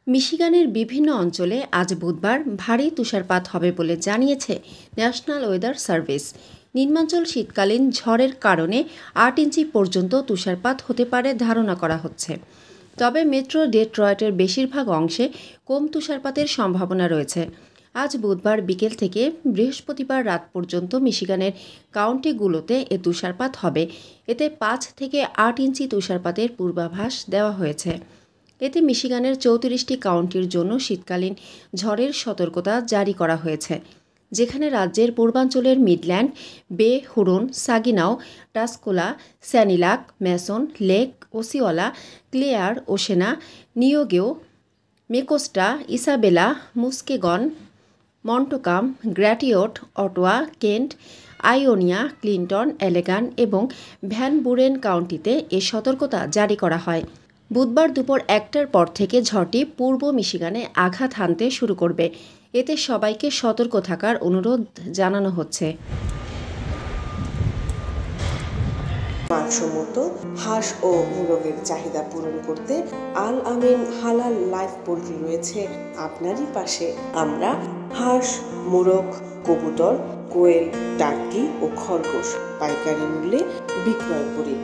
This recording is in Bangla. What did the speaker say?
মিশিগানের বিভিন্ন অঞ্চলে আজ বুধবার ভারী তুষারপাত হবে বলে জানিয়েছে ন্যাশনাল ওয়েদার সার্ভিস। নিম্নাঞ্চল শীতকালীন ঝড়ের কারণে ৮ ইঞ্চি পর্যন্ত তুষারপাত হতে পারে ধারণা করা হচ্ছে। তবে মেট্রো ডেট্রয়েটের বেশিরভাগ অংশে কম তুষারপাতের সম্ভাবনা রয়েছে। আজ বুধবার বিকেল থেকে বৃহস্পতিবার রাত পর্যন্ত মিশিগানের কাউন্টিগুলোতে এ তুষারপাত হবে। এতে ৫ থেকে ৮ ইঞ্চি তুষারপাতের পূর্বাভাস দেওয়া হয়েছে। এতে মিশিগানের ৩৪টি কাউন্টির জন্য শীতকালীন ঝড়ের সতর্কতা জারি করা হয়েছে, যেখানে রাজ্যের পূর্বাঞ্চলের Midland, Bay, Huron, Saginaw, Tuscola, Sanilac, Mason, Lake, Osceola, Clare, Oceana, Newaygo, Mecosta, Isabella, Muskegon, Montcalm, Gratiot, Ottawa, Kent, Ionia, Clinton, Allegan এবং ভ্যান বুরেন কাউন্টিতে এ সতর্কতা জারি করা হয়। বুধবার দুপুর ১টার পর থেকে ঝড়টি পূর্ব মিশিগানে আঘাত হানতে শুরু করবে। এতে সবাইকে সতর্ক থাকার অনুরোধ জানানো হচ্ছে। মানসম্মত হাঁস ও মোরগের চাহিদা পূরণ করতে আল আমিন হালাল লাইভ পোল্ট্রি রয়েছে আপনারই পাশে। আমরা হাঁস, মোরগ, কবুতর, কোয়েল, টার্কি ও খরগোশ পাইকারি মূল্যে বিক্রয় করি।